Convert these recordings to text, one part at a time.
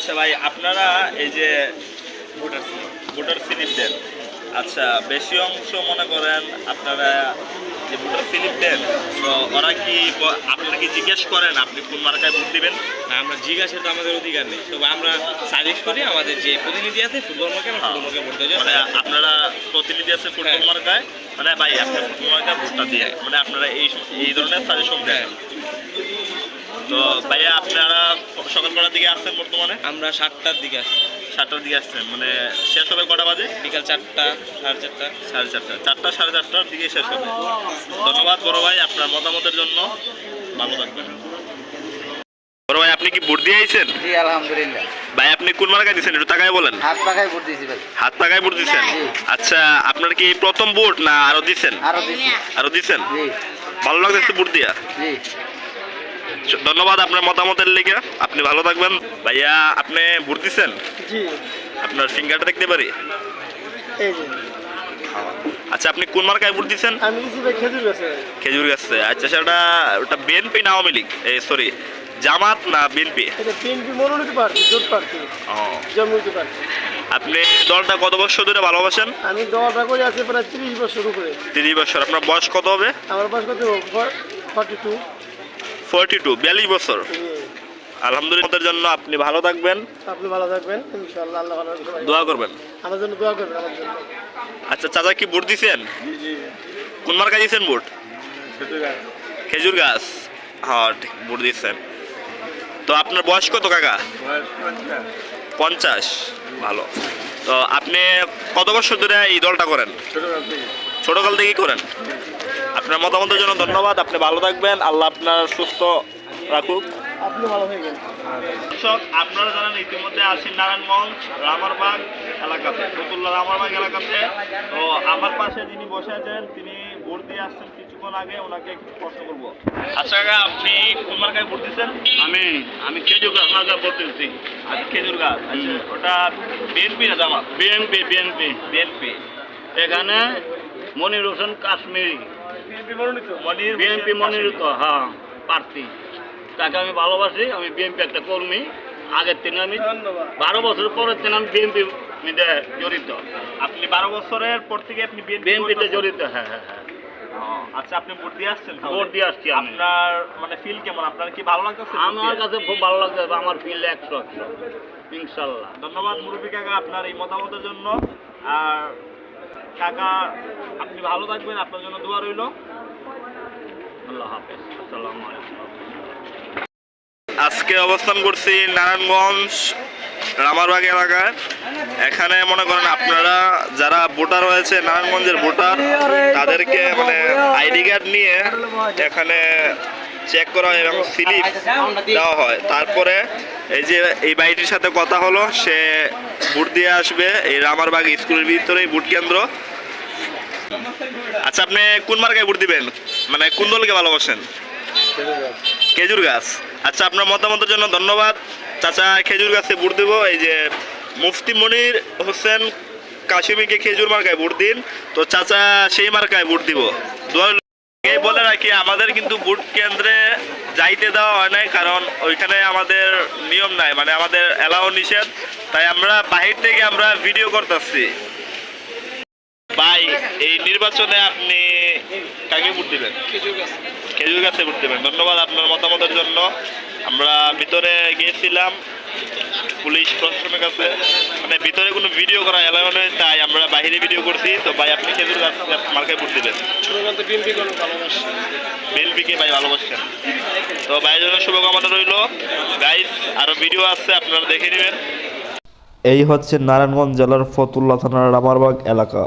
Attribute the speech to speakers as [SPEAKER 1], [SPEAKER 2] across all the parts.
[SPEAKER 1] আচ্ছা ভাই, আপনারা এই যে ভোটার স্লিপ দেন, আচ্ছা বেশি অংশ মনে করেন আপনারা যে ভোটার স্লিপ দেন, তো ওরা কি আপনারা কি জিজ্ঞেস করেন আপনি কোন মার্কায় ভোট দিবেন?
[SPEAKER 2] না, আমরা জিজ্ঞাসা তো আমাদের অধিকার নেই, তবে আমরা সাজেস্ট করি আমাদের যে প্রতিনিধি আছে ফুটবল মার্কে ফুটবল মার্কে ভোট দেওয়া
[SPEAKER 1] মানে আপনারা প্রতিনিধি আছে ফুটবল মার্কায়, মানে ভাই আপনি ফুটবল মার্কায় ভোটটা দিয়ে মানে আপনারা এই ধরনের সাজেশন দেন। তো ভাইয়া আপনারা সকাল কটার দিকে আসছেন বর্তমানে?
[SPEAKER 2] আমরা 7টার দিকে আসি।
[SPEAKER 1] 7টার দিকে আসছেন, মানে শেষ হবে কটা বাজে?
[SPEAKER 2] বিকাল 4টা, সাড়ে 4টা।
[SPEAKER 1] সাড়ে 4টা, সাড়ে 4টার দিকে শেষ হবে। ধন্যবাদ বড় ভাই আপনার মতামতের জন্য, ভালো থাকবেন। বড় ভাই আপনি কি ভোট দিয়ে আইছেন?
[SPEAKER 3] জি আলহামদুলিল্লাহ।
[SPEAKER 1] ভাই আপনি কোন মার্কায় দিচ্ছেন একটু তাকায় বলেন।
[SPEAKER 3] হাত পাখায় ভোট দিয়েছি ভাই।
[SPEAKER 1] হাত পাকায় ভোট দিচ্ছেন? আচ্ছা, আপনার কি প্রথম ভোট না আরো দিচ্ছেন? আরো দিচ্ছেন?
[SPEAKER 3] জি।
[SPEAKER 1] ভালো লাগতেছে ভোট দিয়া?
[SPEAKER 3] জি।
[SPEAKER 1] ধন্যবাদ আপনার মতামতের লেগে, আপনি ভালো থাকবেন। ভাইয়া আপনি ভোট দিচ্ছেন?
[SPEAKER 4] জি।
[SPEAKER 1] আপনার ফিঙ্গারটা দেখতে পারি?
[SPEAKER 4] এই যে
[SPEAKER 1] আচ্ছা, আপনি কোন মার্কায় ভোট দিচ্ছেন?
[SPEAKER 4] আমি দিছি ভাই খেজুর গাছে।
[SPEAKER 1] খেজুর গাছে। আচ্ছা, সেটা ওটা বিএনপি না আওয়ামী লীগ, সরি জামাত না বিএনপি?
[SPEAKER 4] এটা বিএনপি মনোনীত প্রার্থী, জোট প্রার্থী, জনমত প্রার্থী।
[SPEAKER 1] আপনি দলটা কত বছর ধরে ভালোবাসেন?
[SPEAKER 4] আমি দলটা করে আছি প্রায় 30 বছর উপরে।
[SPEAKER 1] 30 বছর। আপনার বয়স কত হবে?
[SPEAKER 4] আমার বয়স কত? 42।
[SPEAKER 1] 42 বছর। আলহামদুলিল্লাহ, জন্য আপনি ভালো থাকবেন,
[SPEAKER 4] আপনি ভালো থাকবেন ইনশাআল্লাহ। আল্লাহ ভালো রাখবেন।
[SPEAKER 1] দোয়া করবেন
[SPEAKER 4] আমার জন্য দোয়া করবেন আমার জন্য।
[SPEAKER 1] আচ্ছা চাচা, কি ভোট দিছেন? কোন মার্কায় দিয়েছেন ভোট? খেজুর গাছ। হ্যাঁ ঠিক, ভোট দিচ্ছেন। তো আপনার বয়স কত কাকা? 50। ভালো। তো আপনি কত বছর ধরে এই দলটা করেন? ছোটকাল থেকেই করেন। আপনার মতামতের জন্য ধন্যবাদ, আপনি ভালো থাকবেন, আল্লাহ আপনার সুস্থ রাখুক।
[SPEAKER 4] আপনি ভালো থাকবেন।
[SPEAKER 1] দর্শক, আপনারা জানেন ইতিমধ্যে আছি নারায়ণগঞ্জ রামারবাগ এলাকাতে, ফতুল্লা রামারবাগ এলাকাতে। তো আমার পাশে যিনি বসে আছেন তিনি ভোট দিয়ে আসছেন কিছুক্ষণ আগে, ওনাকে একটু প্রশ্ন করবো। আচ্ছা কাকা, আপনি কোন মার্কায় ভোট দিচ্ছেন?
[SPEAKER 5] আমি খেজুর গাছ মার্কায় ভোট দিচ্ছি।
[SPEAKER 1] আচ্ছা খেজুর গাছ। আচ্ছা ওটা বিএনপি না জামাত?
[SPEAKER 5] বিএনপি।
[SPEAKER 1] বিএনপি।
[SPEAKER 5] এখানে মনির হোসেন কাশ্মীরি
[SPEAKER 4] বিএনপি মনোনীত।
[SPEAKER 5] বিএনপি মনোনীত প্রার্থী। তাকে আমি ভালোবাসি। আমি বিএনপি একটা কর্মী। আগের থেকে আমি 12 বছর পরের থেকে আমি বিএনপি জড়িত।
[SPEAKER 1] আপনি 12 বছরের পর থেকে আপনি
[SPEAKER 5] বিএনপিতে জড়িত। হ্যাঁ।
[SPEAKER 1] আচ্ছা, আপনি ভোট দিয়ে আসছেন?
[SPEAKER 5] ভোট দিয়ে আসছি আমি।
[SPEAKER 1] আপনার মানে ফিল কেমন? আপনার কি ভালো লাগতেছে?
[SPEAKER 5] আমার কাছে খুব ভালো লাগছে। আমার ফিল 100 ইনশাল্লাহ।
[SPEAKER 1] ধন্যবাদ মুরব্বী কাকা আপনার এই মতামতের জন্য। আর কাকা আপনি ভালো থাকবেন, আপনার জন্য দোয়া রইল।
[SPEAKER 5] আল্লাহ হাফেজ। আসসালামু আলাইকুম।
[SPEAKER 1] আজকে অবস্থান করছি নারায়ণগঞ্জ রামারবাগ এলাকায়। এখানে মনে করেন আপনারা যারা ভোটার হয়েছে, নারায়ণগঞ্জের ভোটার, তাদেরকে মানে আইডি কার্ড নিয়ে এখানে চেক করা হয় এবং স্লিপ দেওয়া হয়। তারপরে এই যে এই ভাইটির সাথে কথা হলো, সে ভোট দিয়ে আসবে এই রামারবাগ স্কুলের ভিতরেই ভোট কেন্দ্র। আচ্ছা, আপনি কোন মার্কায় ভোট দিবেন? মানে কোন দলকে ভালোবাসেন? খেজুর গাছ। আচ্ছা, আপনার মতামতের জন্য ধন্যবাদ চাচা। খেজুর গাছে ভোট দেবো। এই যে মুফতি মনির হোসেন কাশিমিকে খেজুর মার্কায় ভোট দিন। তো চাচা সেই মার্কায় ভোট দিব। বলে রাখি, আমাদের কিন্তু ভোট কেন্দ্রে যাইতে দেওয়া হয় নাই, কারণ ওইখানে আমাদের নিয়ম নাই, মানে আমাদের এলাও নিষেধ। তাই আমরা বাহির থেকে আমরা ভিডিও করতেছি। ভাই, এই নির্বাচনে আপনি কাকে ভোট দিবেন? খেজুর গাছে ভোট দিবেন। ধন্যবাদ আপনার মতামতের জন্য। আমরা ভিতরে গিয়েছিলাম পুলিশ প্রশাসনের কাছে, মানে ভিতরে কোনো ভিডিও করা এলাও নেই, তাই আমরা বাইরে ভিডিও করছি। তো ভাই আপনি খেজুর গাছ মার্কায় ভোট দিবেন? বিএনপিকে ভাই ভালোবাসছেন। তো ভাইয়ের জন্য শুভকামনা রইল। গাইস আরো ভিডিও আছে, আপনারা দেখে নেবেন।
[SPEAKER 6] এই হচ্ছে নারায়ণগঞ্জ জেলার ফতুল্লা থানার রামারবাগ এলাকা।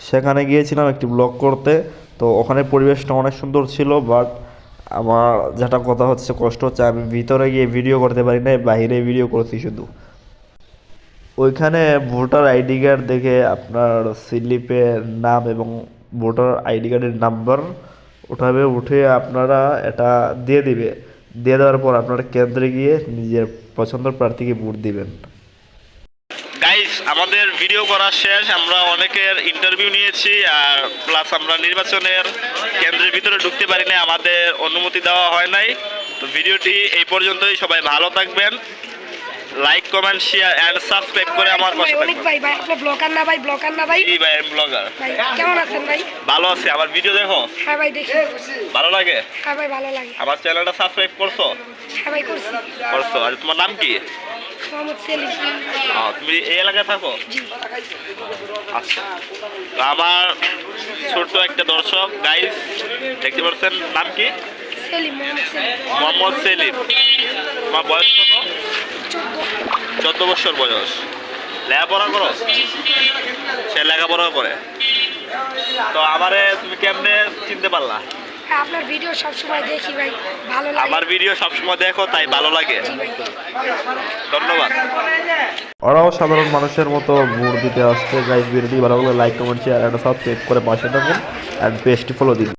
[SPEAKER 6] সেখানে গিয়েছিলাম একটি ব্লগ করতে। তো ওখানে পরিবেশটা অনেক সুন্দর ছিল, বাট আমার যেটা কথা হচ্ছে, কষ্ট হচ্ছে আমি ভিতরে গিয়ে ভিডিও করতে পারি না, বাইরে ভিডিও করছি শুধু। ওইখানে ভোটার আইডি কার্ড দেখে আপনার স্লিপের নাম এবং ভোটার আইডি কার্ডের নাম্বার উঠাবে, উঠে আপনারা এটা দিয়ে দিবে। দিয়ে দেওয়ার পর আপনারা কেন্দ্রে গিয়ে নিজের পছন্দের প্রার্থীকে ভোট দিবেন।
[SPEAKER 1] গাইস আমাদের ভিডিও করা শেষ, আমরা অনেকের ইন্টারভিউ নিয়েছি, আর প্লাস আমরা নির্বাচনের কেন্দ্রের ভিতরে ঢুকতে পারি না, আমাদের অনুমতি দেওয়া হয় নাই। তো ভিডিওটি এই পর্যন্তই, সবাই ভালো থাকবেন। Like comment share and subscribe করে আমার পাশে
[SPEAKER 7] অনেক
[SPEAKER 1] থাকবেন।
[SPEAKER 7] ভাই ভাই আপনি ব্লগার না ভাই ব্লগার না ভাই
[SPEAKER 1] জি ভাই আমি ব্লগার।
[SPEAKER 7] ভাই কেমন আছেন ভাই?
[SPEAKER 1] ভালো আছে, আমার ভিডিও দেখো
[SPEAKER 7] হ্যাঁ ভাই দেখি।
[SPEAKER 1] ভালো লাগে?
[SPEAKER 7] হ্যাঁ ভাই ভালো লাগে।
[SPEAKER 1] আমার চ্যানেলটা সাবস্ক্রাইব করছো?
[SPEAKER 7] হ্যাঁ ভাই করছি।
[SPEAKER 1] করছো। আর তোমার নাম কি?
[SPEAKER 7] মোহাম্মদ সেলিম।
[SPEAKER 1] তুমি এই এলাকায় থাকো?
[SPEAKER 7] জি।
[SPEAKER 1] আচ্ছা, তো আমার ছোট্ট একটা দর্শক গাইস দেখতে পাচ্ছেন, নাম কি?
[SPEAKER 7] সেলিম, মোহাম্মদ সেলিম।
[SPEAKER 1] মোহাম্মদ সেলিম। তোমার বয়স কত? 14 বছর বয়স। লেখাপড়া করো? সে লেখাপড়া করে। তো আমারে তুমি কেমনে চিনতে পারলা?
[SPEAKER 7] হ্যাঁ, আপনার ভিডিও সবসময় দেখি ভাই, ভালো লাগে।
[SPEAKER 1] আমার ভিডিও সবসময় দেখো তাই ভালো লাগে।
[SPEAKER 7] জি ভাই।
[SPEAKER 1] ধন্যবাদ।
[SPEAKER 6] ওরাও সাধারণ মানুষের মতো ভোট দিতে আসছে। গাইস ভিডিওটি ভালো লাগলে like comment share and subscribe করে পাশে থাকুন এন্ড পেজটি ফলো দিন।